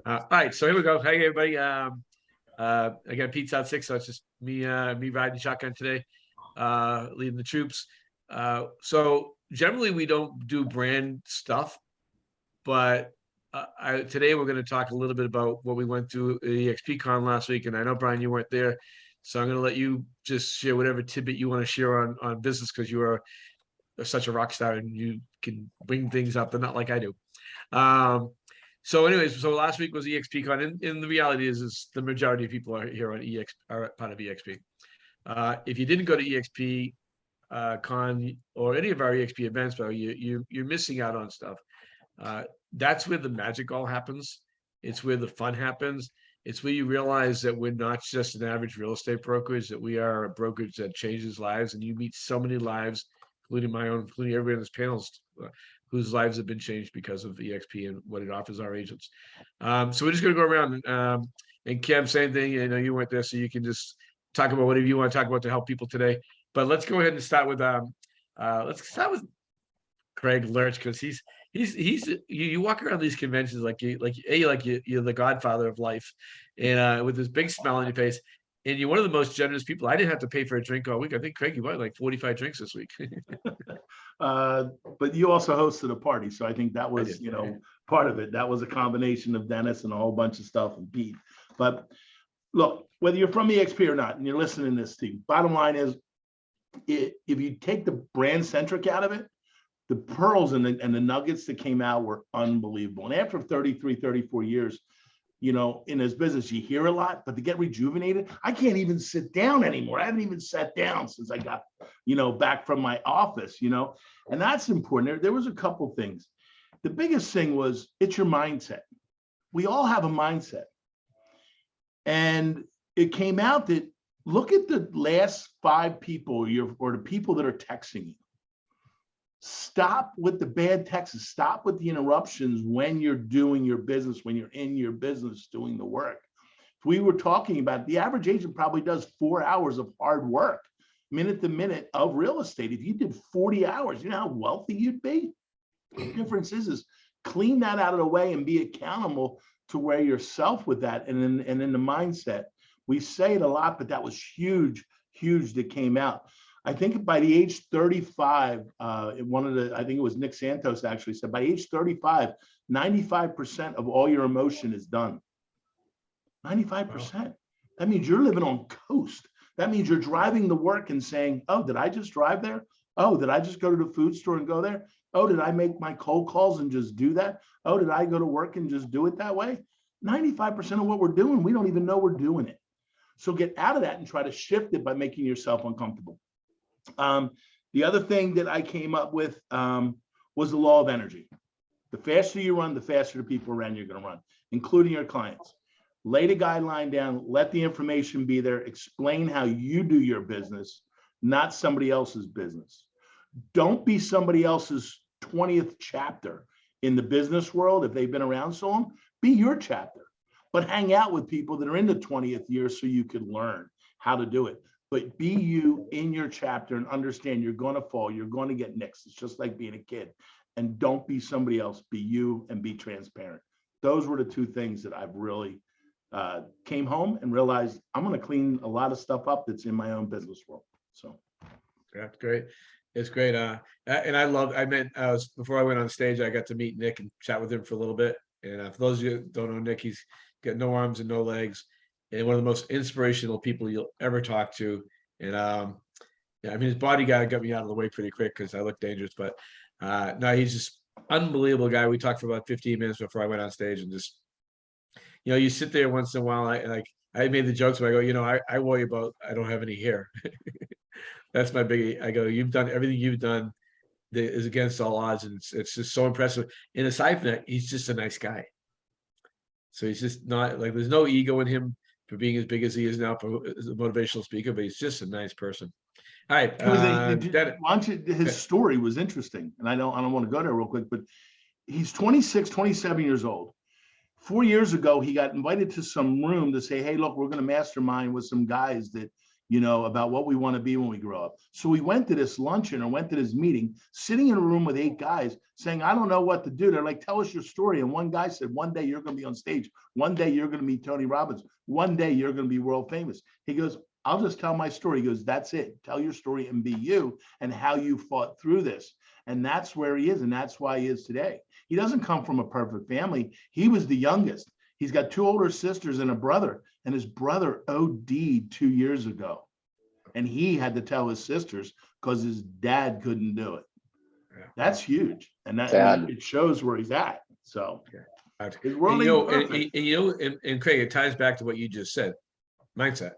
All right, so here we go. Hey, everybody. Again, Pete's out sick, so it's just me riding shotgun today, leading the troops. So generally we don't do brand stuff, but today we're going to talk a little bit about what we went through at eXp Con last week. And I know, Brian, you weren't there, so I'm going to let you just share whatever tidbit you want to share on business, because you are such a rock star and you can bring things up, but not like I do. So anyways, so last week was eXpCon, and the reality is the majority of people are here on are part of eXp. If you didn't go to eXp Con or any of our eXp events, though, you're missing out on stuff. That's where the magic all happens. It's where the fun happens. It's where you realize that we're not just an average real estate brokerage, that we are a brokerage that changes lives, and you meet so many lives, including my own, including everybody on this panel, whose lives have been changed because of eXp and what it offers our agents. So we're just going to go around and Kim, same thing. I know you weren't there, so you can just talk about whatever you want to talk about to help people today. But let's go ahead and start with Craig Lurch, because he's you walk around these conventions like you're the godfather of life, and with this big smile on your face. And you're one of the most generous people. I didn't have to pay for a drink all week. I think, Craig, you bought like 45 drinks this week. But you also hosted a party. So I think that was, part of it. That was a combination of Dennis and a whole bunch of stuff and Pete. But look, whether you're from eXp or not, and you're listening to this team, bottom line is, if you take the brand centric out of it, the pearls and the nuggets that came out were unbelievable. And after 33, 34 years, in this business, you hear a lot, but to get rejuvenated, I can't even sit down anymore. I haven't even sat down since I got, back from my office, and that's important. There was a couple things. The biggest thing was, it's your mindset. We all have a mindset. And it came out that, look at the last 5 people or the people that are texting you. Stop with the bad texts. Stop with the interruptions when you're doing your business, when you're in your business doing the work. If we were talking about, the average agent probably does 4 hours of hard work, minute to minute, of real estate. If you did 40 hours, you know how wealthy you'd be? The difference is clean that out of the way and be accountable to where yourself with that. And in the mindset, we say it a lot, but that was huge that came out. I think by the age 35, I think it was Nick Santos actually said, by age 35, 95% of all your emotion is done. 95%. Wow. That means you're living on coast. That means you're driving to work and saying, oh, did I just drive there? Oh, did I just go to the food store and go there? Oh, did I make my cold calls and just do that? Oh, did I go to work and just do it that way? 95% of what we're doing, we don't even know we're doing it. So get out of that and try to shift it by making yourself uncomfortable. The other thing that I came up with was the law of energy. The faster you run, the faster the people around you are going to run, including your clients. Lay the guideline down, let the information be there, explain how you do your business, not somebody else's business. Don't be somebody else's 20th chapter in the business world. If they've been around so long, be your chapter, but hang out with people that are in the 20th year so you can learn how to do it. But be you in your chapter and understand you're going to fall, you're going to get nicks. It's just like being a kid. And don't be somebody else, be you and be transparent. Those were the 2 things that I've really came home and realized I'm going to clean a lot of stuff up that's in my own business world. So that's great. It's great. And before I went on stage, I got to meet Nick and chat with him for a little bit. And for those of you who don't know Nick, he's got no arms and no legs, and one of the most inspirational people you'll ever talk to. And his bodyguard got me out of the way pretty quick because I look dangerous. But no, he's just unbelievable guy. We talked for about 15 minutes before I went on stage, and just you sit there once in a while. I made the jokes where I go, I worry about I don't have any hair. That's my biggie. I go, you've done everything you've done that is against all odds, and it's just so impressive. And aside from that, he's just a nice guy. So he's just not like, there's no ego in him for being as big as he is now as a motivational speaker, but he's just a nice person. All right. His story was interesting. And I don't want to go there real quick, but he's 26, 27 years old. 4 years ago, he got invited to some room to say, hey, look, we're going to mastermind with some guys that about what we want to be when we grow up. So we went to this luncheon or went to this meeting, sitting in a room with 8 guys saying, I don't know what to do. They're like, tell us your story. And one guy said, one day you're going to be on stage. One day you're going to meet Tony Robbins. One day you're going to be world famous. He goes, I'll just tell my story. He goes, that's it. Tell your story and be you and how you fought through this. And that's where he is. And that's why he is today. He doesn't come from a perfect family. He was the youngest. He's got 2 older sisters and a brother. And his brother OD'd 2 years ago. And he had to tell his sisters because his dad couldn't do it. Yeah. That's huge. And that it shows where he's at. So and Craig, it ties back to what you just said. Mindset.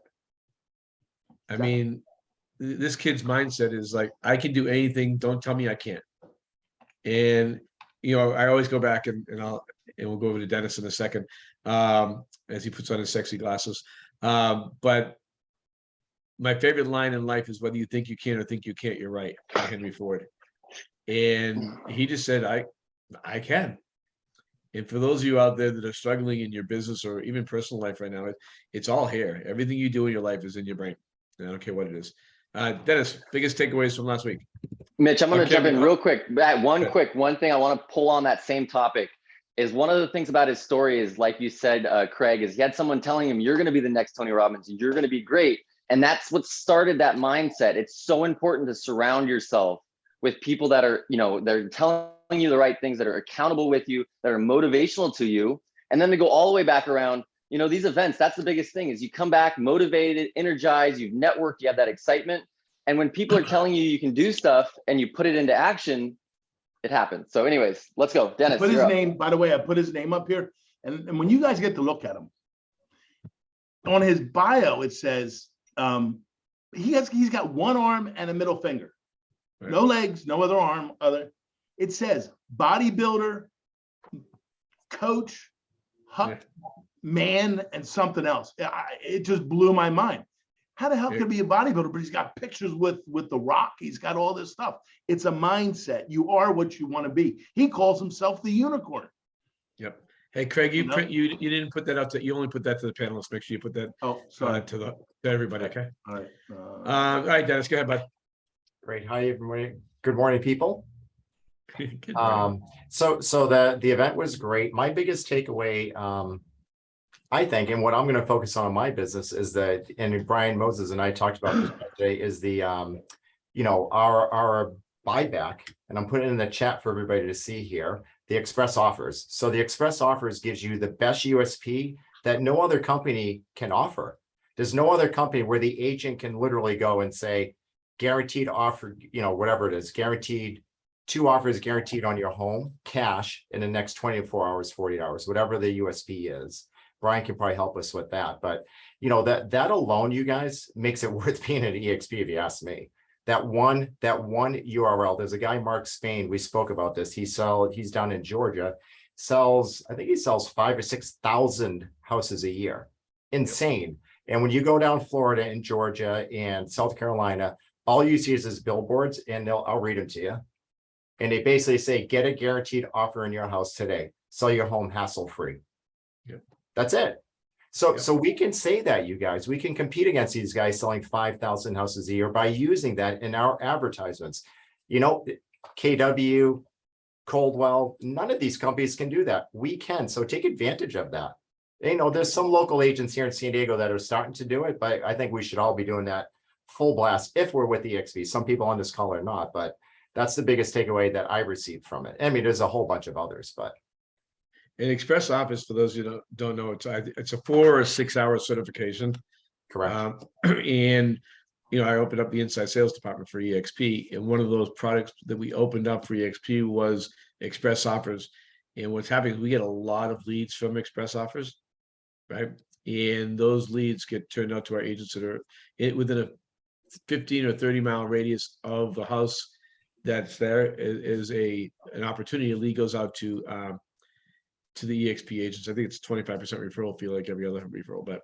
I mean, this kid's mindset is like, I can do anything. Don't tell me I can't. And, I always go back and we'll go over to Dennis in a second as he puts on his sexy glasses. But my favorite line in life is whether you think you can or think you can't, you're right, by Henry Ford. And he just said, I can. And for those of you out there that are struggling in your business or even personal life right now, it's all here. Everything you do in your life is in your brain. I don't care what it is. Dennis, biggest takeaways from last week. Mitch, I'm going to jump in real quick. One thing I want to pull on that same topic is one of the things about his story is, like you said, Craig, is he had someone telling him, you're going to be the next Tony Robbins and you're going to be great. And that's what started that mindset. It's so important to surround yourself with people that are, they're telling you the right things, that are accountable with you, that are motivational to you. And then to go all the way back around, these events, that's the biggest thing is you come back motivated, energized, you've networked, you have that excitement. And when people are telling you can do stuff and you put it into action, it happens. So anyways, let's go. Dennis, put his name, by the way, I put his name up here. And when you guys get to look at him, on his bio, it says he's got 1 arm and a middle finger. Right. No legs, no other arm, it says bodybuilder, coach, man, and something else. It just blew my mind. How the hell could he be a bodybuilder? But he's got pictures with The Rock. He's got all this stuff. It's a mindset. You are what you want to be. He calls himself the unicorn. Yep. Hey, Craig, you didn't put that out to, you only put that to the panelists. Make sure you put that to everybody. Okay. All right. All right, Dennis, go ahead, bud. Great. Hi, everybody. Good morning, people. Good morning. So the event was great. My biggest takeaway, I think, and what I'm going to focus on in my business is that, and Brian Moses and I talked about this today, is the, our buyback, and I'm putting it in the chat for everybody to see here, the express offers. So the express offers gives you the best USP that no other company can offer. There's no other company where the agent can literally go and say, guaranteed offer, whatever it is, guaranteed 2 offers guaranteed on your home, cash in the next 24 hours, 48 hours, whatever the USP is. Brian can probably help us with that. But, that alone, you guys, makes it worth being at eXp if you ask me. That one URL, there's a guy, Mark Spain, we spoke about this. He's down in Georgia, I think he sells 5,000 or 6,000 houses a year. Insane. And when you go down Florida and Georgia and South Carolina, all you see is billboards, and I'll read them to you. And they basically say, get a guaranteed offer in your house today. Sell your home hassle-free. Yep. That's it. So we can say that, you guys. We can compete against these guys selling 5,000 houses a year by using that in our advertisements. KW, Coldwell, none of these companies can do that. We can. So take advantage of that. There's some local agents here in San Diego that are starting to do it, but I think we should all be doing that full blast if we're with eXp. Some people on this call are not, but that's the biggest takeaway that I received from it. I mean, there's a whole bunch of others, but. An express office, for those who don't know, it's a 4 or 6 hour certification. Correct. And I opened up the inside sales department for eXp, and one of those products that we opened up for eXp was express offers. And what's happening is we get a lot of leads from express offers, right? And those leads get turned out to our agents that are within a 15 or 30 mile radius of the house that's there. Is an opportunity. A lead goes out to the eXp agents. I think it's 25% referral fee, like every other referral, but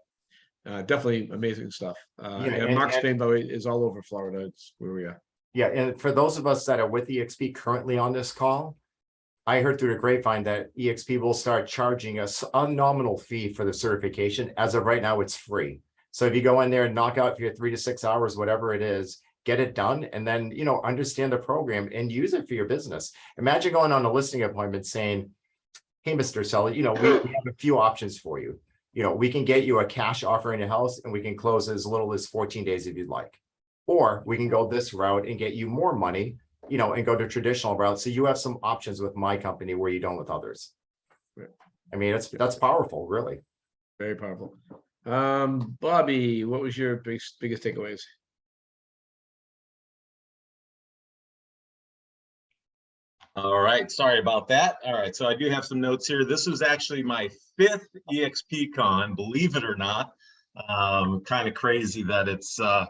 definitely amazing stuff. And Mark Spain, by the way, is all over Florida. It's where we are. Yeah, and for those of us that are with eXp currently on this call, I heard through the grapevine that eXp will start charging us a nominal fee for the certification. As of right now, it's free. So if you go in there and knock out your 3 to 6 hours, whatever it is, get it done, and then, you know, understand the program and use it for your business. Imagine going on a listing appointment saying, hey, Mr. Seller, you know, we have a few options for you. You know, we can get you a cash offer in your house and we can close as little as 14 days if you'd like. Or we can go this route and get you more money, you know, and go to traditional route. So you have some options with my company where you don't with others. Right. I mean, that's powerful, really. Very powerful. Bobby, what was your biggest takeaways? All right, sorry about that. All right, so I do have some notes here. This was actually my 5th eXp con, believe it or not. Kind of crazy that it's my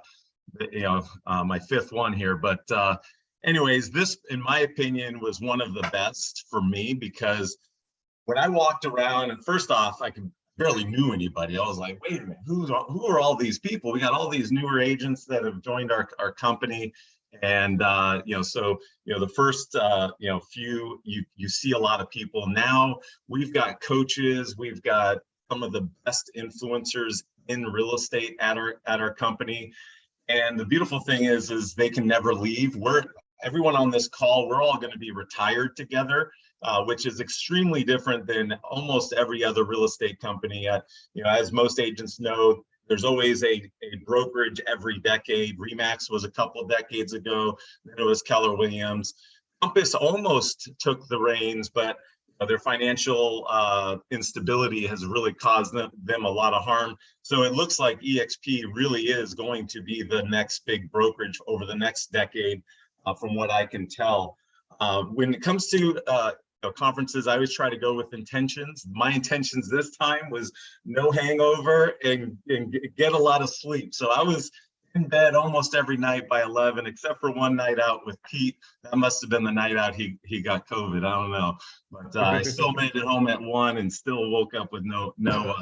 5th one here, but anyways, this, in my opinion, was one of the best for me, because when I walked around, and first off, I barely knew anybody. I was like, wait a minute, who are all these people? We got all these newer agents that have joined our company. And so the first few, you see a lot of people. Now we've got coaches, we've got some of the best influencers in real estate at our company. And the beautiful thing is they can never leave. Everyone on this call, we're all going to be retired together, which is extremely different than almost every other real estate company. As most agents know, there's always a brokerage every decade. Remax was a couple of decades ago. Then it was Keller Williams. Compass almost took the reins, but their financial instability has really caused them a lot of harm. So it looks like eXp really is going to be the next big brokerage over the next decade, from what I can tell. When it comes to conferences, I always try to go with intentions. My intentions this time was no hangover and get a lot of sleep. So I was in bed almost every night by 11, except for one night out with Pete. That must have been the night out he got COVID. I don't know, but I still made it home at 1 and still woke up with no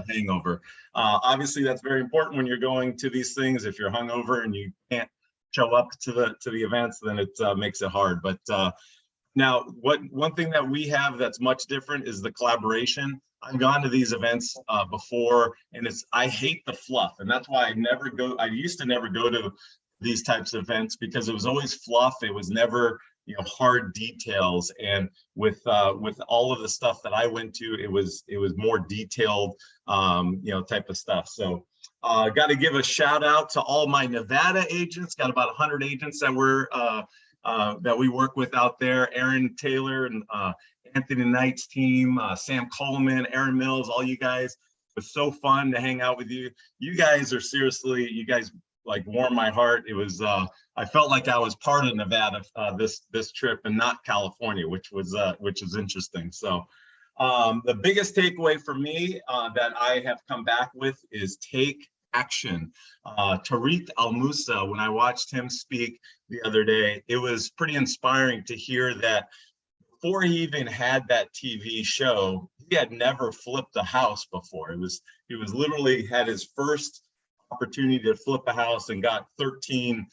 hangover. Obviously, that's very important when you're going to these things. If you're hungover and you can't show up to the events, then it makes it hard. But now, one thing that we have that's much different is the collaboration. I've gone to these events before, and I hate the fluff, and that's why I used to never go to these types of events, because it was always fluff. It was never hard details. And with all of the stuff that I went to, it was more detailed type of stuff. So got to give a shout out to all my Nevada agents. Got about 100 agents that we work with out there. Aaron Taylor and Anthony Knight's team, Sam Coleman, Aaron Mills, all you guys. It was so fun to hang out with you. You guys like warm my heart. It was I felt like I was part of Nevada this trip, and not California, which is interesting. So the biggest takeaway for me that I have come back with is take action. Tariq Al-Musa, when I watched him speak the other day, it was pretty inspiring to hear that before he even had that TV show, he had never flipped a house before. He was literally had his first opportunity to flip a house and got 13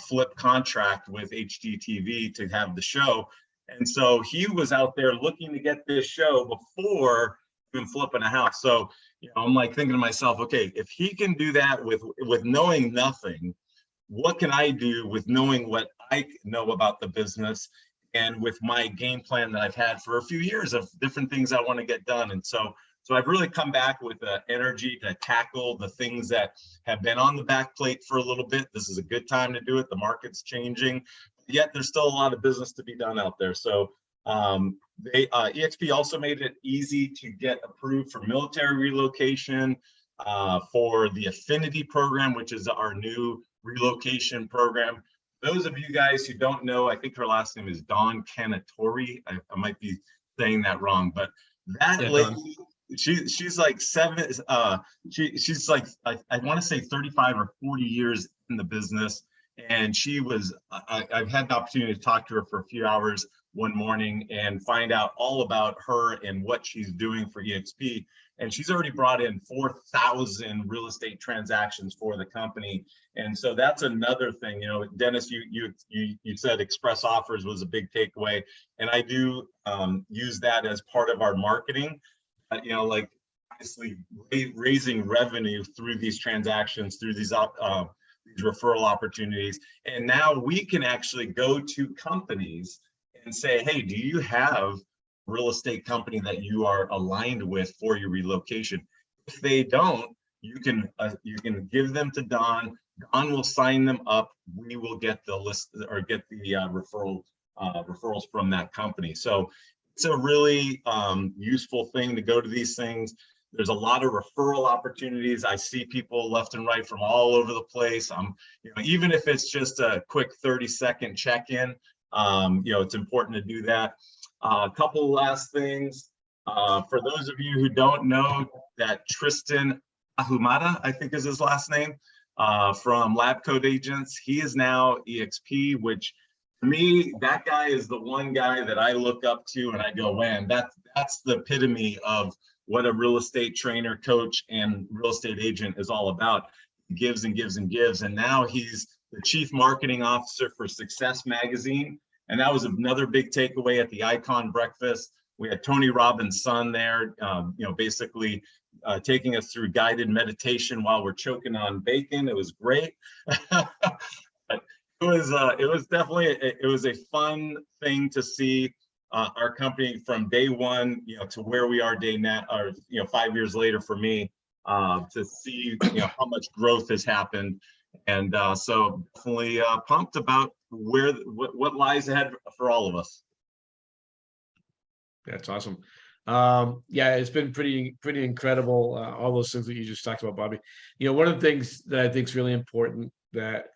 flip contract with HGTV to have the show. And so he was out there looking to get this show before even flipping a house. So I'm like thinking to myself, okay, if he can do that with knowing nothing, what can I do with knowing what I know about the business, and with my game plan that I've had for a few years of different things I want to get done. And so I've really come back with the energy to tackle the things that have been on the back plate for a little bit. This is a good time to do it. The market's changing, yet there's still a lot of business to be done out there. So eXp also made it easy to get approved for military relocation, for the Affinity program, which is our new relocation program. Those of you guys who don't know, I think her last name is Dawn Canatori. I might be saying that wrong, but that lady, she's like she's like, I want to say 35 or 40 years in the business. And she was, I've had the opportunity to talk to her for a few hours one morning and find out all about her and what she's doing for eXp. And she's already brought in 4,000 real estate transactions for the company. And so that's another thing. Dennis, you said express offers was a big takeaway, and I do use that as part of our marketing. Like obviously raising revenue through these transactions, through these referral opportunities. And now we can actually go to companies and say, hey, do you have a real estate company that you are aligned with for your relocation? If they don't, you can give them to Don. Don will sign them up. We will get the list or get the referrals from that company. So it's a really useful thing to go to these things. There's a lot of referral opportunities. I see people left and right from all over the place. Even if it's just a quick 30-second check-in, it's important to do that. A couple last things. For those of you who don't know, that Tristan Ahumada, I think is his last name, from Lab Coat Agents, he is now eXp, which to me, that guy is the one guy that I look up to and I go, man, that's the epitome of what a real estate trainer, coach, and real estate agent is all about. He gives and gives and gives. And now he's the chief marketing officer for Success Magazine. And that was another big takeaway at the Icon Breakfast. We had Tony Robbins' son there, basically taking us through guided meditation while we're choking on bacon. It was great. It was definitely a fun thing to see our company from day one, to where we are day now, or 5 years later for me, to see how much growth has happened, and so definitely pumped about what lies ahead for all of us. That's awesome. Yeah, it's been pretty incredible. All those things that you just talked about, Bobby. One of the things that I think is really important that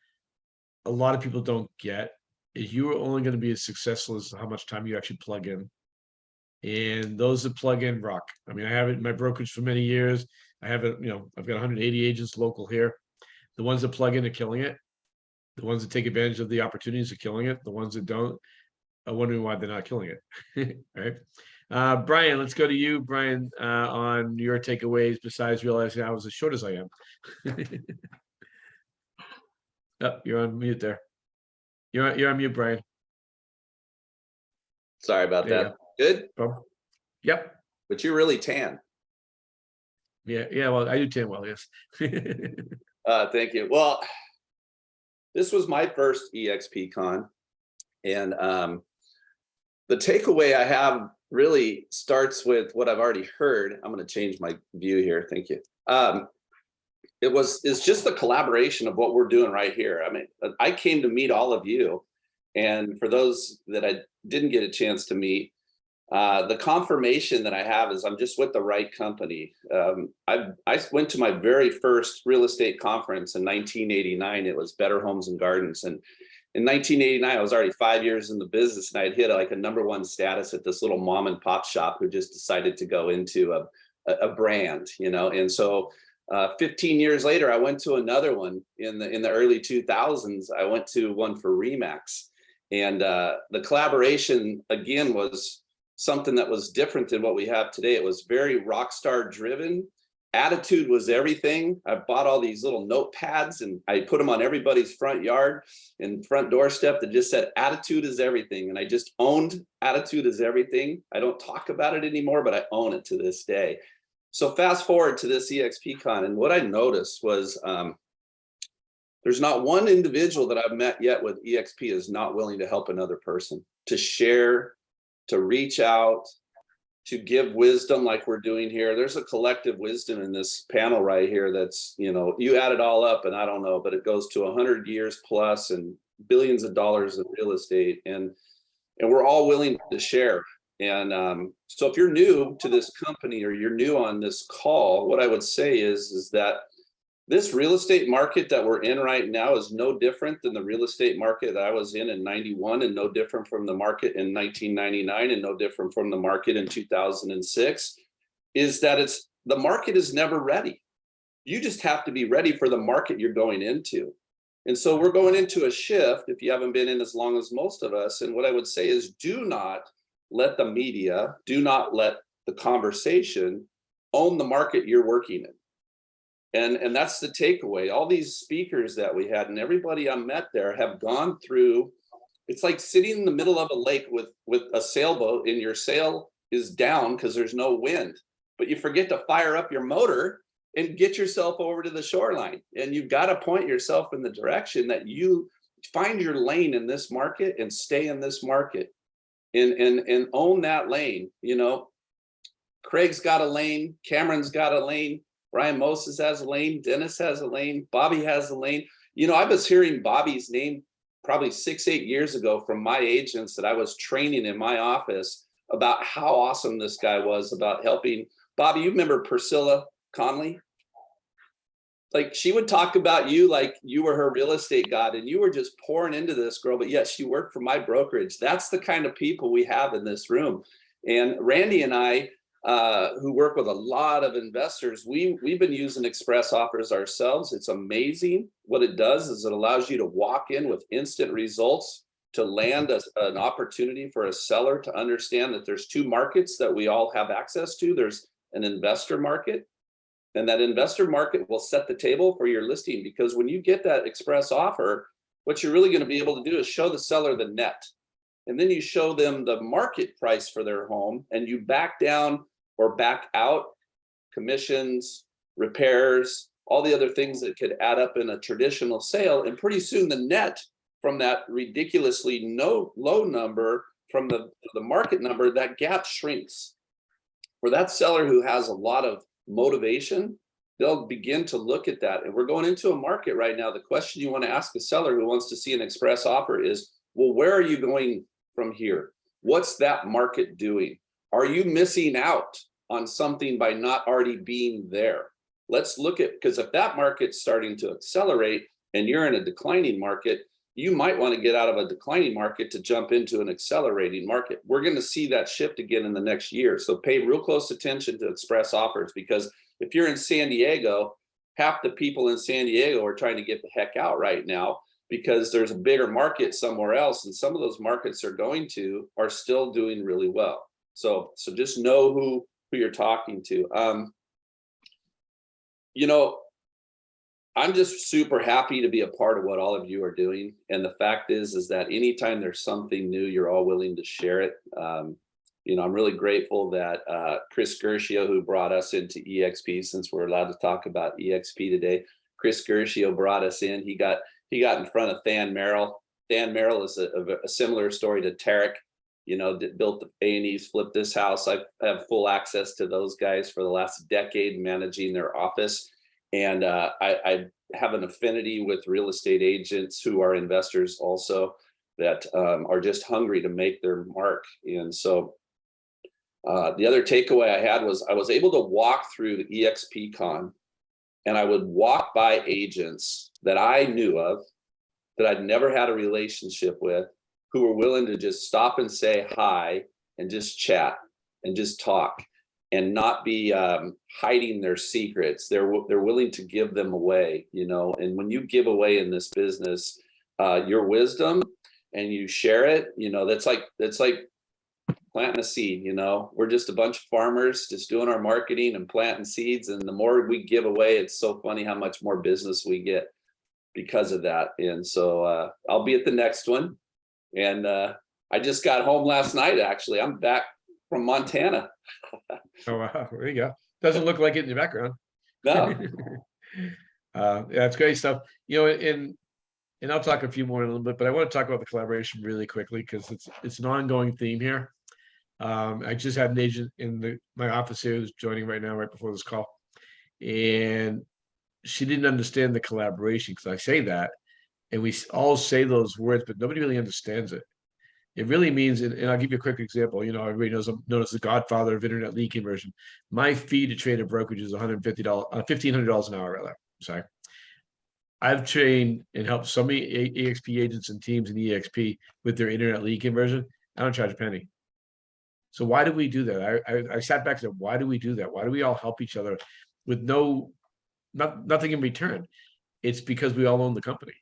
a lot of people don't get is you are only going to be as successful as how much time you actually plug in. And those that plug in rock. I mean, I have it in my brokerage for many years. I have it, I've got 180 agents local here. The ones that plug in are killing it. The ones that take advantage of the opportunities are killing it. The ones that don't are wondering why they're not killing it. All right. Brian, let's go to you, Brian, on your takeaways besides realizing I was as short as I am. Oh, you're on mute there. You're on mute, Brian. Sorry about that. Good. Yep. But you're really tan. Yeah. Well, I do tan well, yes. Thank you. Well, this was my first eXp con, and the takeaway I have really starts with what I've already heard. I'm going to change my view here. Thank you. It's just the collaboration of what we're doing right here. I mean, I came to meet all of you, and for those that I didn't get a chance to meet, the confirmation that I have is I'm just with the right company. I went to my very first real estate conference in 1989. It was Better Homes and Gardens, and in 1989, I was already 5 years in the business, and I had hit like a #1 status at this little mom and pop shop who just decided to go into a brand, and so 15 years later, I went to another one in the early 2000s. I went to one for Remax, and the collaboration again was something that was different than what we have today. It was very rock star driven. Attitude was everything. I bought all these little notepads and I put them on everybody's front yard and front doorstep that just said attitude is everything. And I just owned attitude is everything. I don't talk about it anymore, but I own it to this day. So fast forward to this eXp con, and what I noticed was there's not one individual that I've met yet with eXp is not willing to help another person, to share, to reach out, to give wisdom like we're doing here. There's a collective wisdom in this panel right here that's, you add it all up and I don't know, but it goes to 100 years plus and billions of dollars in real estate. And we're all willing to share. And so if you're new to this company or you're new on this call, what I would say is that this real estate market that we're in right now is no different than the real estate market that I was in 91, and no different from the market in 1999, and no different from the market in 2006, is that the market is never ready. You just have to be ready for the market you're going into. And so we're going into a shift if you haven't been in as long as most of us. And what I would say is do not let the media, do not let the conversation own the market you're working in. And that's the takeaway. All these speakers that we had and everybody I met there have gone through, it's like sitting in the middle of a lake with a sailboat and your sail is down because there's no wind. but you forget to fire up your motor and get yourself over to the shoreline. And you've got to point yourself in the direction that you find your lane in this market and stay in this market and own that lane. You know, Craig's got a lane, Cameron's got a lane, Brian Moses has a lane, Dennis has a lane, Bobby has a lane. You know, I was hearing Bobby's name probably 6-8 years ago from my agents that I was training in my office about how awesome this guy was about helping. Bobby, you remember Priscilla Conley? Like, she would talk about you like you were her real estate god and you were just pouring into this girl, but yet she worked for my brokerage. That's the kind of people we have in this room. And Randy and I, who work with a lot of investors, we've been using express offers ourselves. It's amazing. What it does is it allows you to walk in with instant results, to land an opportunity for a seller to understand that there's two markets that we all have access to. There's an investor market, and that investor market will set the table for your listing, because when you get that express offer, what you're really going to be able to do is show the seller the net. And then you show them the market price for their home, and you back down or back out commissions, repairs, all the other things that could add up in a traditional sale. And pretty soon the net from that ridiculously low number from the market number, that gap shrinks. For that seller who has a lot of motivation, they'll begin to look at that. And we're going into a market right now. The question you want to ask a seller who wants to see an express offer is, well, where are you going from here? What's that market doing? Are you missing out on something by not already being there? Let's look at, because if that market's starting to accelerate and you're in a declining market, you might want to get out of a declining market to jump into an accelerating market. We're going to see that shift again in the next year. So pay real close attention to express offers, because if you're in San Diego, half the people in San Diego are trying to get the heck out right now because there's a bigger market somewhere else. And some of those markets are still doing really well. So just know who you're talking to. You know, I'm just super happy to be a part of what all of you are doing. And the fact is that anytime there's something new, you're all willing to share it. You know, I'm really grateful that Chris Gershio, who brought us into eXp, since we're allowed to talk about eXp today, Chris Gershio brought us in. He got in front of Than Merrill. Than Merrill is a similar story to Tarek, you know, that built the A&Es, flipped this house. I have full access to those guys for the last decade, managing their office. And I have an affinity with real estate agents who are investors also, that are just hungry to make their mark. And so the other takeaway I had was I was able to walk through the eXp Con, and I would walk by agents that I knew of, that I'd never had a relationship with, who were willing to just stop and say hi and just chat and just talk and not be hiding their secrets. They're willing to give them away, you know. And when you give away in this business your wisdom and you share it, you know, that's like planting a seed. You know, we're just a bunch of farmers just doing our marketing and planting seeds. And the more we give away, it's so funny how much more business we get because of that. And so I'll be at the next one. And I just got home last night, actually. I'm back from Montana. Oh, wow. There you go. Doesn't look like it in the background. No. Yeah, it's great stuff. You know, and I'll talk a few more in a little bit, but I want to talk about the collaboration really quickly, because it's an ongoing theme here. I just had an agent in my office here who's joining right now, right before this call. And she didn't understand the collaboration, because I say that, and we all say those words, but nobody really understands it. It really means, and I'll give you a quick example. You know, everybody knows I'm known as the godfather of internet lead conversion. My fee to trade a brokerage is $1,500 an hour, rather. Sorry. I've trained and helped so many eXp agents and teams in eXp with their internet lead conversion. I don't charge a penny. So why do we do that? I sat back and said, why do we do that? Why do we all help each other with nothing in return? It's because we all own the company.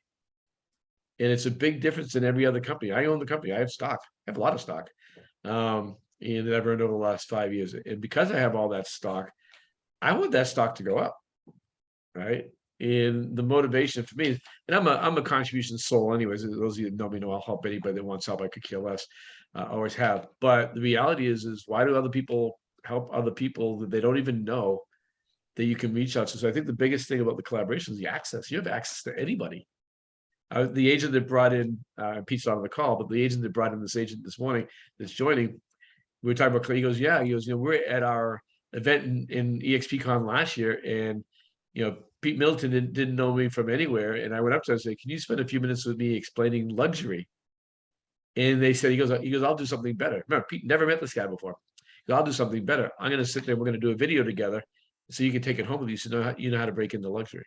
And it's a big difference than every other company. I own the company. I have stock. I have a lot of stock. And I've earned over the last 5 years. And because I have all that stock, I want that stock to go up. Right. And the motivation for me, and I'm a contribution soul anyways. Those of you that know me know I'll help anybody that wants help. I could care less. I always have. But the reality is why do other people help other people that they don't even know that you can reach out to. So I think the biggest thing about the collaboration is the access. You have access to anybody. The agent that brought in, Pete's on the call, but the agent that brought in this agent this morning that's joining, we were talking about, he goes, yeah, he goes, we're at our event in eXpCon last year, and, Pete Middleton didn't know me from anywhere. And I went up to him and said, can you spend a few minutes with me explaining luxury? And they said, he goes, I'll do something better. Remember, Pete never met this guy before. He goes, I'll do something better. I'm going to sit there, we're going to do a video together so you can take it home with you, so you know how to break into luxury.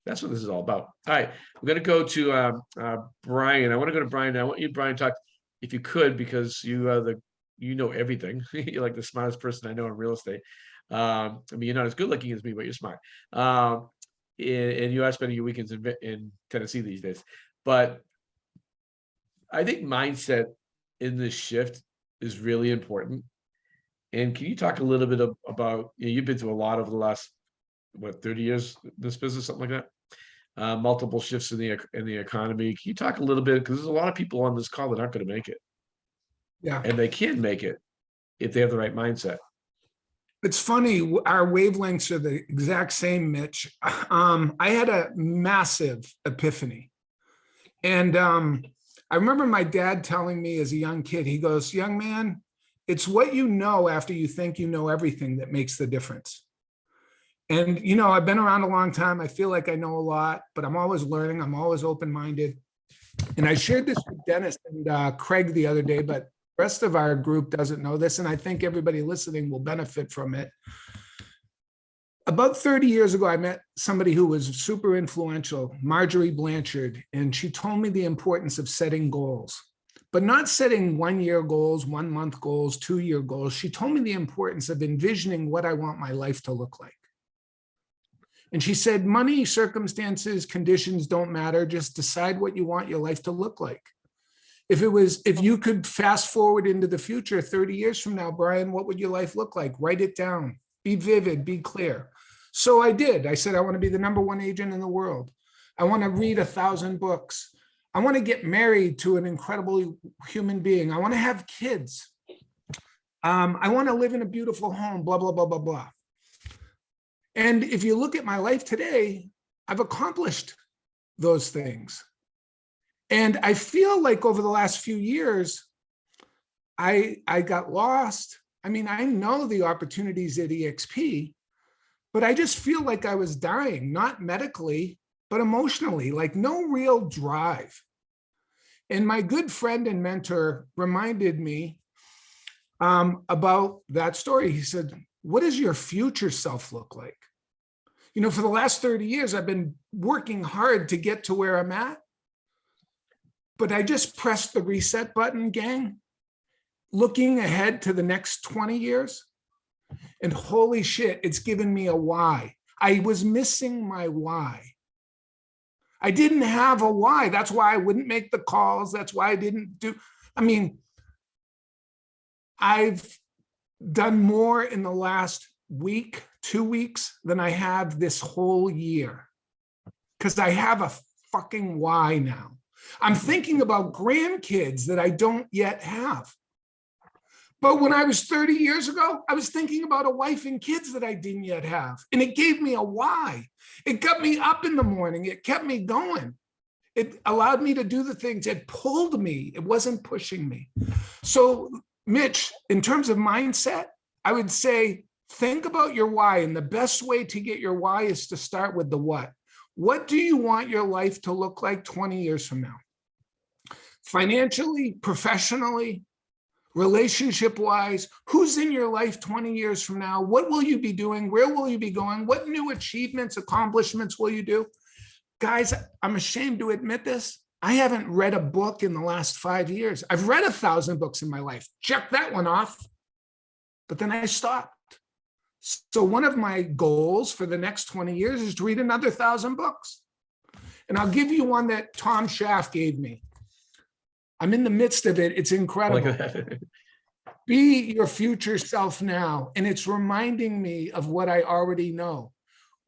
That's what this is all about. All right, we're going to go to Brian. I want to go to Brian. I want you, Brian, talk, if you could, because you are you know everything. You're like the smartest person I know in real estate. I mean, you're not as good looking as me, but you're smart. And you are spending your weekends in Tennessee these days. But I think mindset in this shift is really important. And can you talk a little bit about, you've been through a lot over the last, 30 years, this business, something like that? Multiple shifts in the economy. Can you talk a little bit, because there's a lot of people on this call that aren't going to make it. Yeah. And they can make it if they have the right mindset. It's funny, our wavelengths are the exact same, Mitch. I had a massive epiphany. And I remember my dad telling me as a young kid, he goes, young man, it's what you know after you think you know everything that makes the difference. And, I've been around a long time. I feel like I know a lot, but I'm always learning. I'm always open-minded. And I shared this with Dennis and Craig the other day, but the rest of our group doesn't know this, and I think everybody listening will benefit from it. About 30 years ago, I met somebody who was super influential, Marjorie Blanchard, and she told me the importance of setting goals, but not setting 1-year goals, 1-month goals, 2-year goals. She told me the importance of envisioning what I want my life to look like. And she said, money, circumstances, conditions don't matter. Just decide what you want your life to look like. If you could fast forward into the future 30 years from now, Brian, what would your life look like? Write it down, be vivid, be clear. So I did. I said, I want to be the #1 agent in the world. I want to read 1,000 books. I want to get married to an incredible human being. I want to have kids. I want to live in a beautiful home, blah, blah, blah, blah, blah. And if you look at my life today, I've accomplished those things. And I feel like over the last few years, I got lost. I mean, I know the opportunities at eXp, but I just feel like I was dying, not medically, but emotionally, like no real drive. And my good friend and mentor reminded me about that story. He said, what does your future self look like? For the last 30 years, I've been working hard to get to where I'm at. But I just pressed the reset button, gang, looking ahead to the next 20 years. And holy shit, it's given me a why. I was missing my why. I didn't have a why. That's why I wouldn't make the calls. That's why I didn't do. I've done more in the last week, 2 weeks, than I have this whole year. Because I have a fucking why now. I'm thinking about grandkids that I don't yet have. But when I was 30 years ago, I was thinking about a wife and kids that I didn't yet have. And it gave me a why. It got me up in the morning. It kept me going. It allowed me to do the things. It pulled me. It wasn't pushing me. So, Mitch, in terms of mindset, I would say, think about your why. And the best way to get your why is to start with the what. What do you want your life to look like 20 years from now? Financially, professionally, relationship-wise, who's in your life 20 years from now? What will you be doing? Where will you be going? What new achievements, accomplishments will you do? Guys, I'm ashamed to admit this. I haven't read a book in the last 5 years. I've read 1,000 books in my life. Check that one off. But then I stopped. So one of my goals for the next 20 years is to read another 1,000 books. And I'll give you one that Tom Schaff gave me. I'm in the midst of it. It's incredible. Be your future self now. And it's reminding me of what I already know.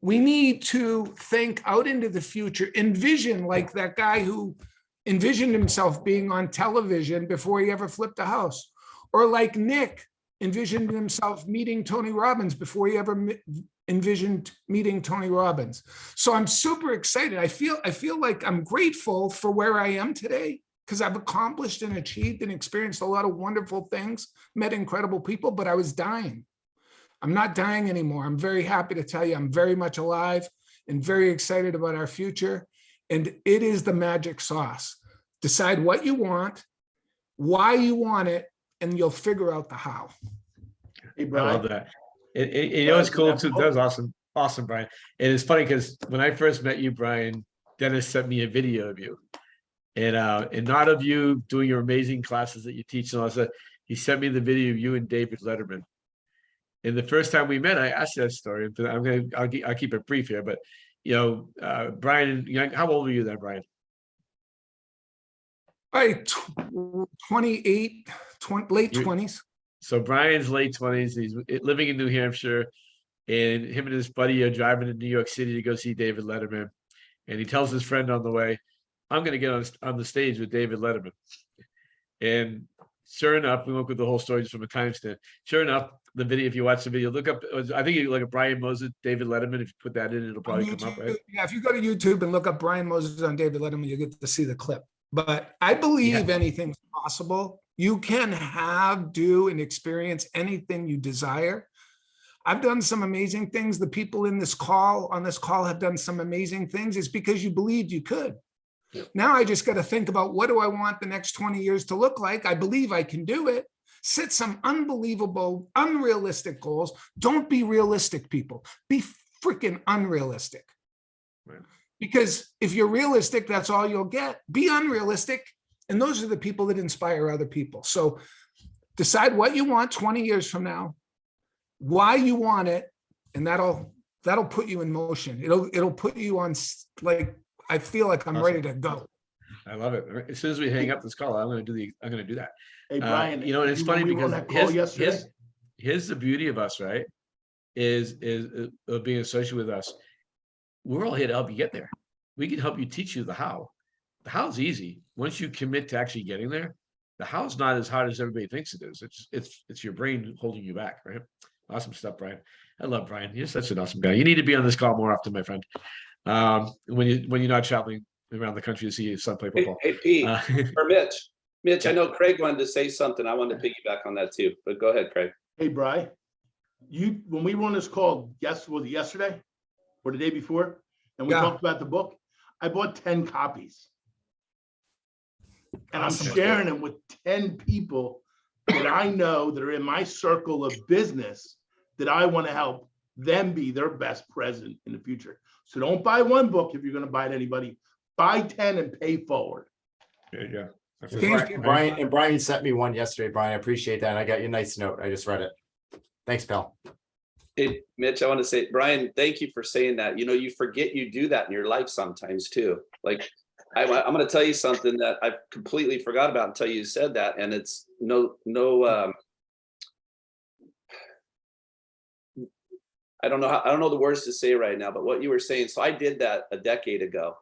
We need to think out into the future, envision like that guy who envisioned himself being on television before he ever flipped a house. Or like Nick, envisioned himself meeting Tony Robbins before he ever envisioned meeting Tony Robbins. So I'm super excited. I feel like I'm grateful for where I am today because I've accomplished and achieved and experienced a lot of wonderful things, met incredible people, but I was dying. I'm not dying anymore. I'm very happy to tell you I'm very much alive and very excited about our future. And it is the magic sauce. Decide what you want, why you want it, and you'll figure out the how. Hey, I Brian. love that. You know, it's cool too. That was awesome. Awesome, Brian. And it's funny because when I first met you, Brian, Dennis sent me a video of you. And not of you doing your amazing classes that you teach and all that. He sent me the video of you and David Letterman. And the first time we met, I asked you that story. But I'll keep it brief here. But Brian, how old were you then, Brian? Right, 28, late 20s. So Brian's late 20s. He's living in New Hampshire, and him and his buddy are driving to New York City to go see David Letterman. And he tells his friend on the way, I'm going to get on the stage with David Letterman. And sure enough, we won't go through the whole story just from a timestamp. Sure enough, the video, if you watch the video, look up, I think you look at Brian Moses, David Letterman. If you put that in, it'll probably come up, right? Yeah, if you go to YouTube and look up Brian Moses on David Letterman, you get to see the clip. But I believe anything's possible. You can have, do, and experience anything you desire. I've done some amazing things. The people on this call have done some amazing things. It's because you believed you could. Now I just got to think about what do I want the next 20 years to look like? I believe I can do it. Set some unbelievable, unrealistic goals. Don't be realistic, people. Be freaking unrealistic. Right. Because if you're realistic, that's all you'll get. Be unrealistic. And those are the people that inspire other people. So decide what you want 20 years from now, why you want it, and that'll put you in motion. It'll put you on, like, I feel like I'm ready to go. I love it. As soon as we hang up this call, I'm going to do that. Hey, Brian, and it's funny because here's the beauty of us, right? Is being associated with us. We're all here to help you get there. We can help you teach you the how. The how's easy. Once you commit to actually getting there, the how's not as hard as everybody thinks it is. It's your brain holding you back, right? Awesome stuff, Brian. I love Brian. You're such an awesome guy. You need to be on this call more often, my friend. When you're not traveling around the country to see your son play football. Hey Pete, or Mitch, I know Craig wanted to say something. I wanted to piggyback on that too, but go ahead, Craig. Hey, Brian, when we were on this call, was it yesterday or the day before? And we talked about the book. I bought 10 copies. And I'm sharing them with 10 people that I know that are in my circle of business that I want to help them be their best present in the future. So don't buy one book if you're going to buy it anybody. Buy 10 and pay forward. Yeah. Brian sent me one yesterday, Brian. I appreciate that. And I got your nice note. I just read it. Thanks, pal. Hey, Mitch, I want to say, Brian, thank you for saying that. You know, you forget you do that in your life sometimes too. Like, I'm going to tell you something that I completely forgot about until you said that. And it's I don't know the words to say right now, but what you were saying. So I did that a decade ago.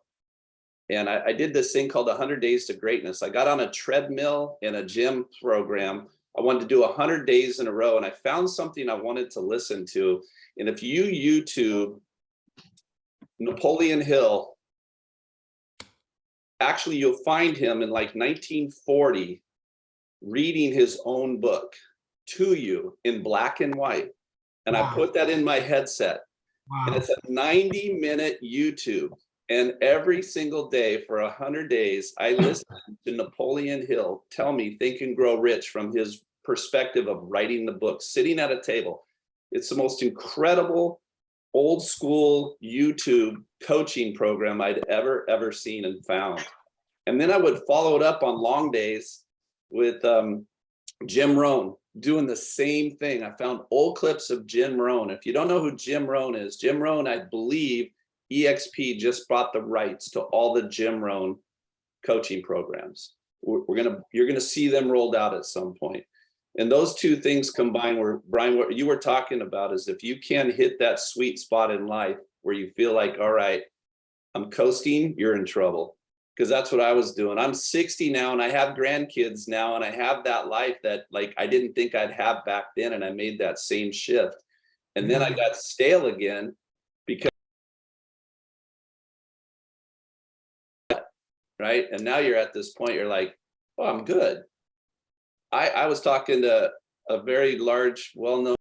And I did this thing called 100 Days to Greatness. I got on a treadmill in a gym program. I wanted to do 100 days in a row, and I found something I wanted to listen to. And if you YouTube Napoleon Hill, actually you'll find him in like 1940 reading his own book to you in black and white. And I put that in my headset. And it's a 90-minute YouTube. And every single day for 100 days, I listened to Napoleon Hill tell me Think and Grow Rich from his perspective of writing the book, sitting at a table. It's the most incredible old school YouTube coaching program I'd ever seen and found. And then I would follow it up on long days with Jim Rohn doing the same thing. I found old clips of Jim Rohn. If you don't know who Jim Rohn is, Jim Rohn, I believe eXp just bought the rights to all the Jim Rohn coaching programs. You're gonna see them rolled out at some point. And those two things combined, where Brian, what you were talking about is if you can hit that sweet spot in life where you feel like, all right, I'm coasting, you're in trouble. because that's what I was doing. I'm 60 now and I have grandkids now, and I have that life that like I didn't think I'd have back then, and I made that same shift. And then I got stale again because, right? And now you're at this point, you're like, oh, I'm good. I was talking to a very large, well-known,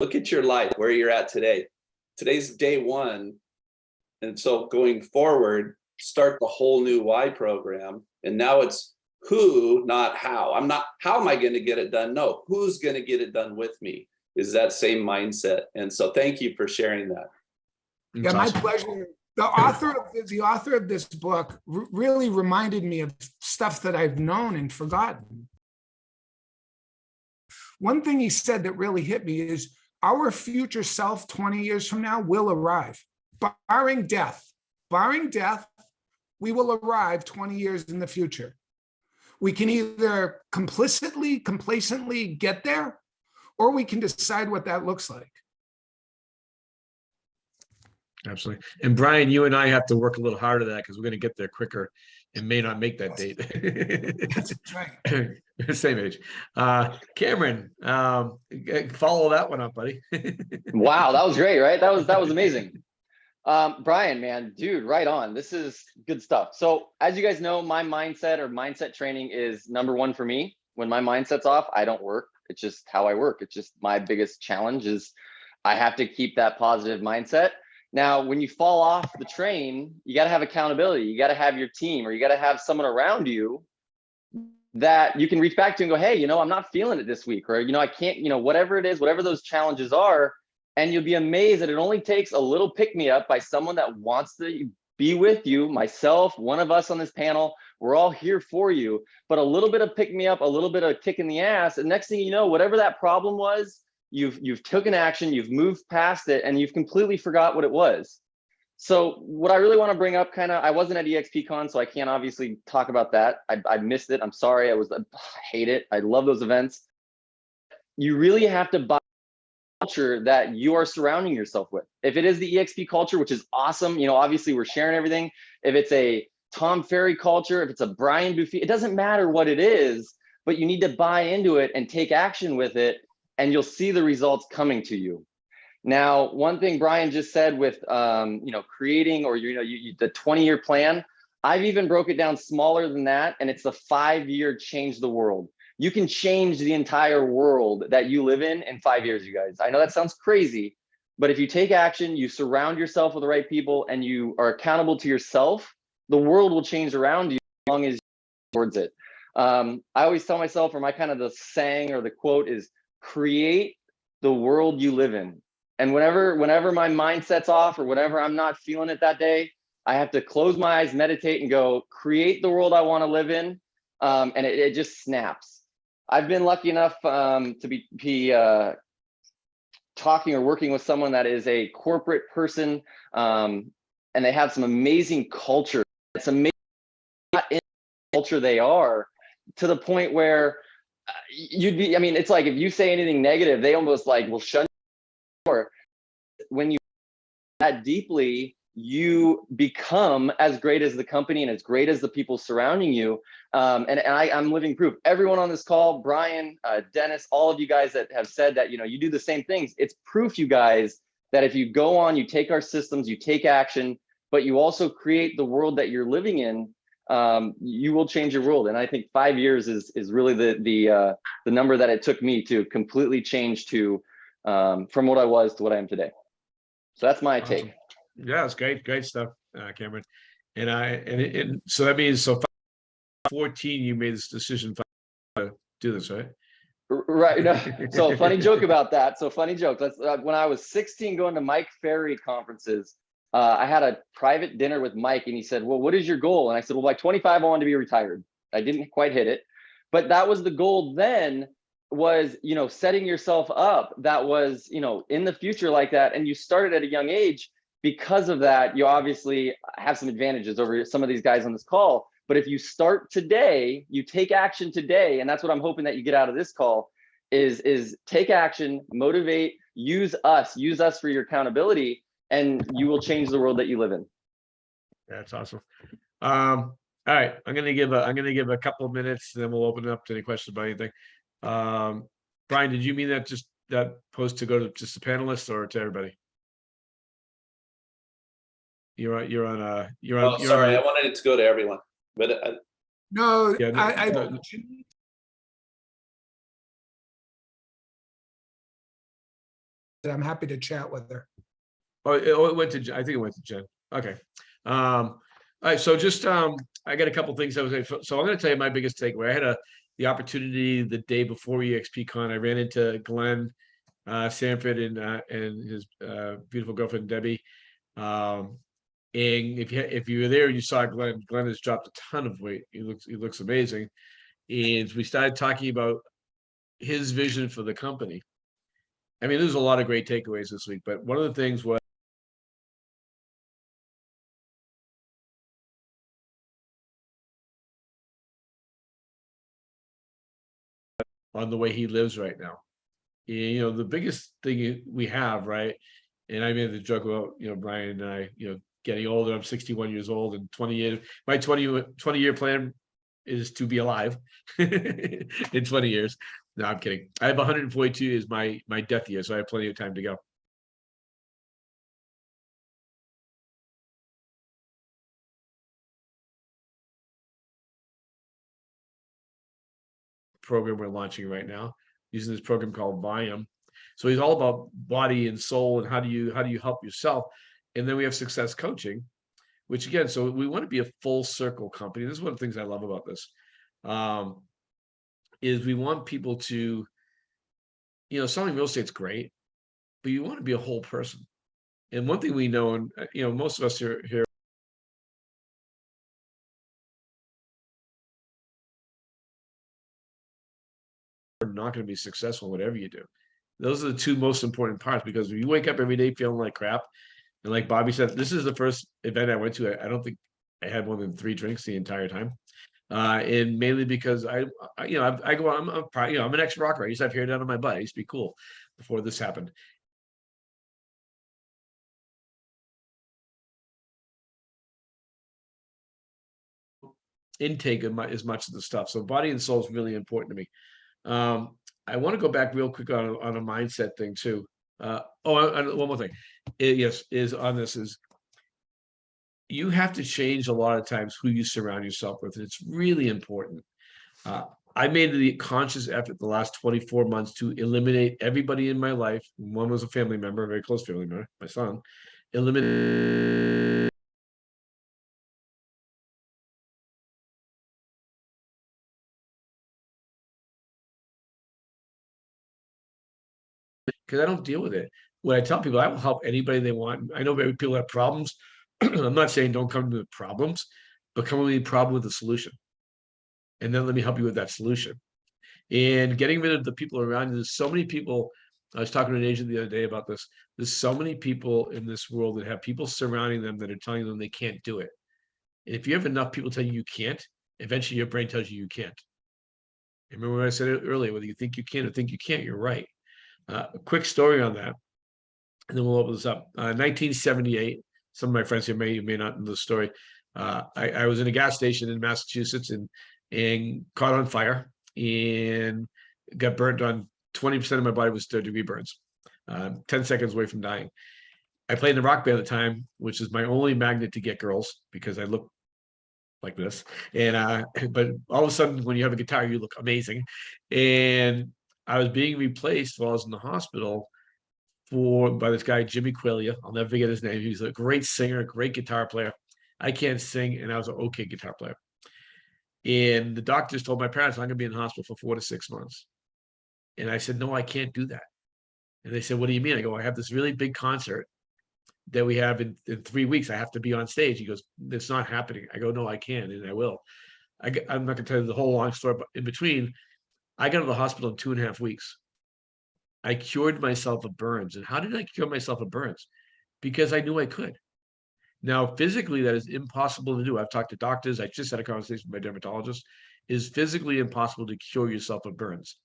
look at your life, where you're at today. Today's day one. And so going forward, start the whole new why program. And now it's who, not how. I'm not, how am I going to get it done? No, who's going to get it done with me is that same mindset. And so thank you for sharing that. Yeah, my pleasure. The author of this book really reminded me of stuff that I've known and forgotten. One thing he said that really hit me is our future self 20 years from now will arrive, barring death. Barring death, we will arrive 20 years in the future. We can either complacently get there, or we can decide what that looks like. Absolutely. And Brian, you and I have to work a little harder at that because we're going to get there quicker and may not make that date. That's right. Same age. Cameron, follow that one up, buddy. Wow, that was great, right? That was amazing. Brian, man, dude, right on. This is good stuff. So as you guys know, my mindset training is #1 for me. When my mindset's off, I don't work. It's just how I work. It's just my biggest challenge is I have to keep that positive mindset. Now, when you fall off the train, you got to have accountability. You got to have your team, or you got to have someone around you that you can reach back to and go, hey, I'm not feeling it this week, or, I can't, whatever it is, whatever those challenges are. And you'll be amazed that it only takes a little pick me up by someone that wants to be with you, myself, one of us on this panel. We're all here for you, but a little bit of pick me up, a little bit of kick in the ass. And next thing you know, whatever that problem was, you've taken action, you've moved past it, and you've completely forgot what it was. So what I really want to bring up, I wasn't at eXpCon, so I can't obviously talk about that. I missed it. I'm sorry. I hate it. I love those events. You really have to buy culture that you are surrounding yourself with. If it is the eXp culture, which is awesome, obviously we're sharing everything. If it's a Tom Ferry culture, if it's a Brian Buffet, it doesn't matter what it is, but you need to buy into it and take action with it, and you'll see the results coming to you. Now, one thing Brian just said with, creating, or, the 20-year plan, I've even broke it down smaller than that. And it's the 5-year change the world. You can change the entire world that you live in 5 years, you guys. I know that sounds crazy, but if you take action, you surround yourself with the right people, and you are accountable to yourself, the world will change around you as long as you're towards it. I always tell myself, or my the saying or the quote is, create the world you live in. And whenever my mindset's off, or whenever I'm not feeling it that day, I have to close my eyes, meditate, and go, create the world I want to live in. And it just snaps. I've been lucky enough to be talking or working with someone that is a corporate person, and they have some amazing culture. It's amazing what in the culture they are, to the point where it's like if you say anything negative, they almost will shun you. When you that deeply, you become as great as the company and as great as the people surrounding you. And I'm living proof. Everyone on this call, Brian, Dennis, all of you guys that have said that, you do the same things. It's proof, you guys, that if you go on, you take our systems, you take action, but you also create the world that you're living in, you will change your world. And I think 5 years is really the number that it took me to completely change to from what I was to what I am today. So that's my take. Yeah, it's great stuff, Cameron. And so that means 14 you made this decision to do this, right? Right. No. So funny joke about that. So funny joke. When I was 16 going to Mike Ferry conferences, I had a private dinner with Mike, and he said, well, what is your goal? And I said, well, by 25, I want to be retired. I didn't quite hit it, but that was the goal then, was, setting yourself up. That was, in the future like that. And you started at a young age. Because of that, you obviously have some advantages over some of these guys on this call. But if you start today, you take action today, and that's what I'm hoping that you get out of this call is take action, motivate, use us for your accountability, and you will change the world that you live in. That's awesome. All right, I'm gonna give a couple of minutes, then we'll open it up to any questions about anything. Brian, did you mean that just that post to go to just the panelists or to everybody? You're on. Oh, sorry, I wanted it to go to everyone, but No, Yeah, I'm happy to chat with her. Oh, it went to. I think it went to Jen. Okay. All right. So just I got a couple things I was. So I'm going to tell you my biggest takeaway. I had the opportunity the day before eXpCon. I ran into Glenn Sanford and his beautiful girlfriend Debbie. And if you were there, you saw Glenn. Glenn has dropped a ton of weight. He looks amazing. And we started talking about his vision for the company. I mean, there's a lot of great takeaways this week, but one of the things was on the way he lives right now. You know, the biggest thing we have, right? And I made the joke about, Brian and I, getting older. I'm 61 years old, and 20 years, my 20-year plan is to be alive in 20 years. No, I'm kidding. I have 142 is my death year, so I have plenty of time to go. Program we're launching right now, using this program called Biome. So he's all about body and soul and how do you help yourself. And then we have success coaching, which again, so we want to be a full circle company. This is one of the things I love about this. Is we want people to, selling real estate's great, but you want to be a whole person. And one thing we know, and most of us here are not going to be successful in whatever you do. Those are the two most important parts, because if you wake up every day feeling like crap, and like Bobby said, this is the first event I went to. I don't think I had more than 3 drinks the entire time. And mainly because I go, I'm an ex-rocker. I used to have hair down on my butt. I used to be cool before this happened. Intake as much of the stuff. So body and soul is really important to me. I want to go back real quick on a mindset thing too. One more thing. Is you have to change a lot of times who you surround yourself with. It's really important. I made the conscious effort the last 24 months to eliminate everybody in my life. One was a family member, a very close family member, my son. Eliminate. Because I don't deal with it. When I tell people I will help anybody they want. I know very people have problems. I'm not saying don't come to the problems, but come to the problem with a solution. And then let me help you with that solution. And getting rid of the people around you. There's so many people. I was talking to an agent the other day about this. There's so many people in this world that have people surrounding them that are telling them they can't do it. And if you have enough people telling you can't, eventually your brain tells you can't. Remember what I said earlier, whether you think you can or think you can't, you're right. A quick story on that, and then we'll open this up. 1978, some of my friends here may not know the story. I was in a gas station in Massachusetts and caught on fire and got burnt on 20% of my body was 3rd-degree burns, 10 seconds away from dying. I played in the rock band at the time, which is my only magnet to get girls because I look like this. And but all of a sudden, when you have a guitar, you look amazing. And I was being replaced while I was in the hospital by this guy, Jimmy Quillia. I'll never forget his name. He's a great singer, great guitar player. I can't sing, and I was an okay guitar player. And the doctors told my parents, I'm going to be in the hospital for 4 to 6 months. And I said, no, I can't do that. And they said, what do you mean? I go, I have this really big concert that we have in 3 weeks. I have to be on stage. He goes, it's not happening. I go, no, I can, and I will. I'm not going to tell you the whole long story, but in between, I got to the hospital in 2.5 weeks. I cured myself of burns. And how did I cure myself of burns? Because I knew I could. Now, physically, that is impossible to do. I've talked to doctors. I just had a conversation with my dermatologist. It is physically impossible to cure yourself of burns.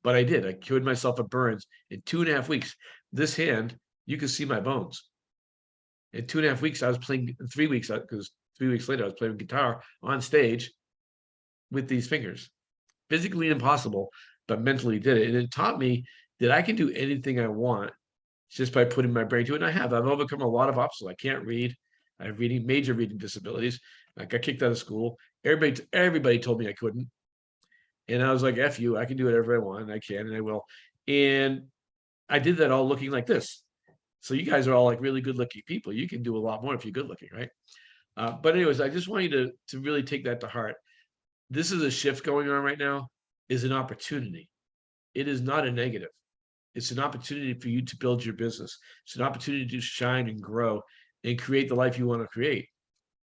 but I did. I cured myself of burns in 2.5 weeks. This hand, you can see my bones. In 2.5 weeks, I was playing, in 3 weeks, because 3 weeks later, I was playing guitar on stage with these fingers. Physically impossible, but mentally did it. And it taught me that I can do anything I want just by putting my brain to it. And I have. I've overcome a lot of obstacles. I can't read. I have major reading disabilities. I got kicked out of school. Everybody told me I couldn't. And I was like, F you, I can do whatever I want, and I can, and I will. And I did that all looking like this. So you guys are all like really good looking people. You can do a lot more if you're good looking, right? But anyways, I just want you to really take that to heart. This is a shift going on right now, is an opportunity. It is not a negative. It's an opportunity for you to build your business. It's an opportunity to shine and grow and create the life you want to create.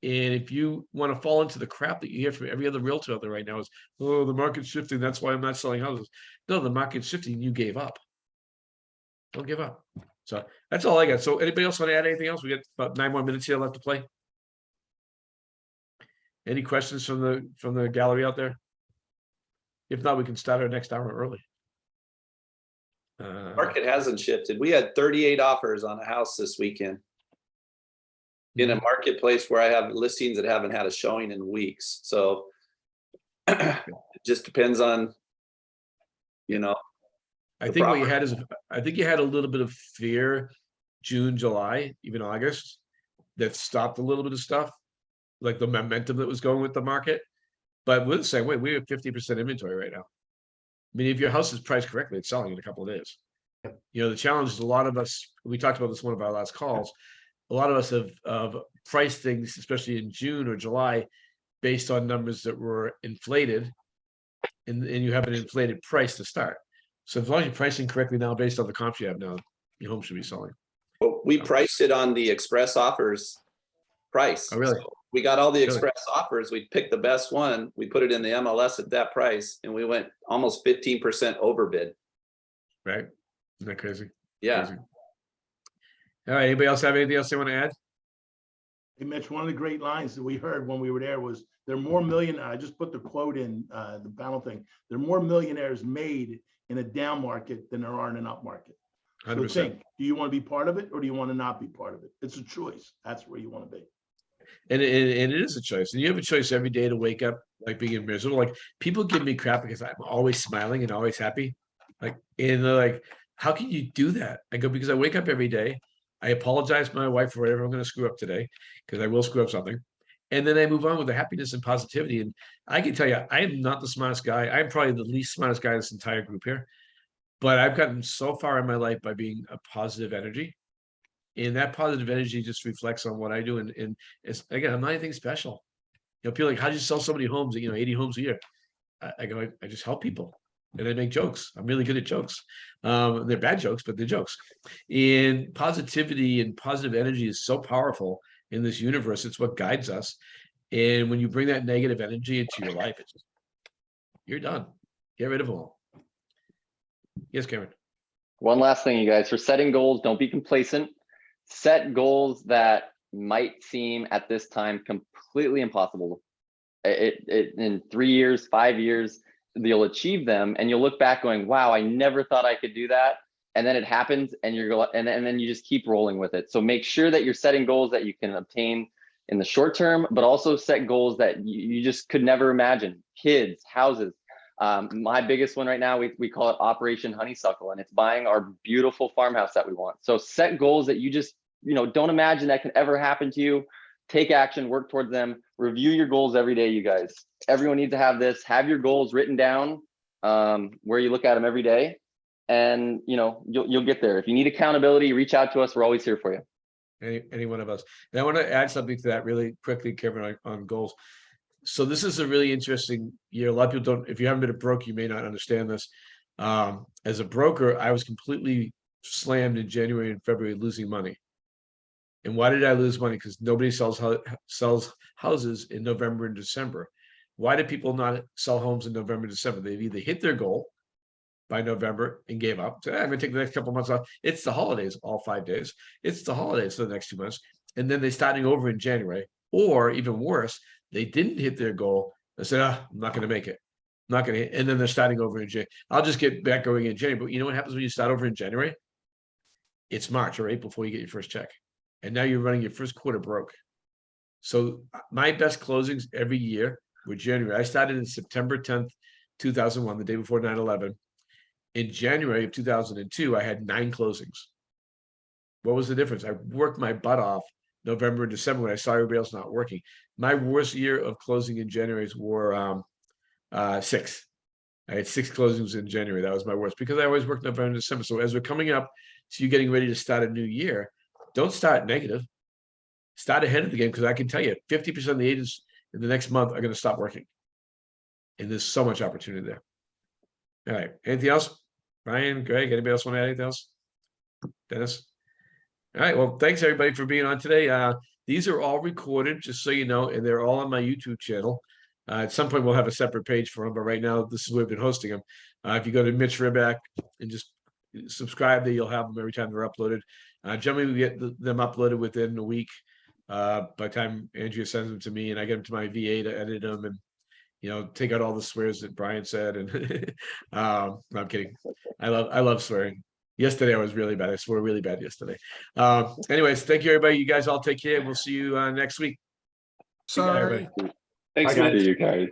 And if you want to fall into the crap that you hear from every other realtor out there right now is, oh, the market's shifting, that's why I'm not selling houses. No, the market's shifting, you gave up. Don't give up. So that's all I got. So anybody else want to add anything else? We got about 9 more minutes here left to play. Any questions from the gallery out there? If not, we can start our next hour early. Market hasn't shifted. We had 38 offers on a house this weekend in a marketplace where I have listings that haven't had a showing in weeks. So it just depends on, you know. I think what you had is, I think you had a little bit of fear, June, July, even August, that stopped a little bit of stuff, like the momentum that was going with the market. But we're the same way. We have 50% inventory right now. I mean, if your house is priced correctly, it's selling in a couple of days. You know, the challenge is a lot of us, we talked about this in one of our last calls, a lot of us have priced things, especially in June or July, based on numbers that were inflated, and you have an inflated price to start. So as long as you're pricing correctly now based on the comps you have now, your home should be selling. Well, we priced it on the express offers price. Oh, really? So we got all the express offers. We picked the best one. We put it in the MLS at that price, and we went almost 15% overbid. Right? Isn't that crazy? Yeah. Crazy. All right. Anybody else have anything else they want to add? Hey, Mitch, one of the great lines that we heard when we were there was, there are more I just put the quote in the panel thing. There are more millionaires made in a down market than there are in an up market. So 100%. think, do you want to be part of it or do you want to not be part of it? It's a choice. That's where you want to be. And it is a choice. And you have a choice every day to wake up like being miserable. Like people give me crap because I'm always smiling and always happy. Like, and they're like, how can you do that? I go, because I wake up every day. I apologize to my wife for whatever I'm going to screw up today, because I will screw up something. And then I move on with the happiness and positivity. And I can tell you, I am not the smartest guy. I'm probably the least smartest guy in this entire group here. But I've gotten so far in my life by being a positive energy. And that positive energy just reflects on what I do. And it's, again, I'm not anything special. You know, people are like, how do you sell so many homes, 80 homes a year? I go, I just help people. And I make jokes. I'm really good at jokes. They're bad jokes, but they're jokes. And positivity and positive energy is so powerful in this universe. It's what guides us. And when you bring that negative energy into your life, it's just, you're done. Get rid of them all. Yes, Cameron. One last thing, you guys, for setting goals, don't be complacent. Set goals that might seem at this time completely impossible. In 3 years, 5 years, you'll achieve them and you'll look back going, wow, I never thought I could do that. And then it happens and and then you just keep rolling with it. So make sure that you're setting goals that you can obtain in the short term, but also set goals that you just could never imagine. Kids, houses. My biggest one right now, we call it Operation Honeysuckle, and it's buying our beautiful farmhouse that we want. So set goals that you just, don't imagine that can ever happen to you. Take action, work towards them, review your goals every day, you guys. Everyone needs to have this. Have your goals written down where you look at them every day, and you'll get there. If you need accountability, reach out to us. We're always here for you. Any one of us. And I want to add something to that really quickly, Kevin, on goals. So this is a really interesting year. A lot of people don't, if you haven't been a broker, you may not understand this. As a broker, I was completely slammed in January and February losing money. And why did I lose money? Because nobody sells houses in November and December. Why do people not sell homes in November and December? They've either hit their goal by November and gave up. So I'm going to take the next couple of months off. It's the holidays, all 5 days. It's the holidays for the next 2 months. And then they're starting over in January. Or even worse, they didn't hit their goal. They said, I'm not going to make it. Not gonna, and then they're starting over in January. I'll just get back going in January, but you know what happens when you start over in January? It's March or April before you get your first check. And now you're running your first quarter broke. So my best closings every year were January. I started in September 10th, 2001, the day before 9/11. In January of 2002, I had 9 closings. What was the difference? I worked my butt off November and December when I saw everybody else not working. My worst year of closing in January's were 6. I had 6 closings in January. That was my worst because I always worked November and December. So as we're coming up to you getting ready to start a new year, don't start negative. Start ahead of the game because I can tell you 50% of the agents in the next month are going to stop working. And there's so much opportunity there. All right. Anything else? Brian, Greg, anybody else want to add anything else? Dennis? All right. Well, thanks everybody for being on today. These are all recorded, just so you know, and they're all on my YouTube channel. At some point, we'll have a separate page for them, but right now, this is where we've been hosting them. If you go to Mitch Ribak and just subscribe, there you'll have them every time they're uploaded. Generally, we get them uploaded within a week. By the time Andrea sends them to me, and I get them to my VA to edit them and take out all the swears that Brian said. And no, I'm kidding. I love swearing. Yesterday I was really bad. I swore really bad yesterday. Anyways, thank you everybody. You guys all take care. We'll see you next week. Sorry. Thanks, Bye, guys. Mitch. See you guys.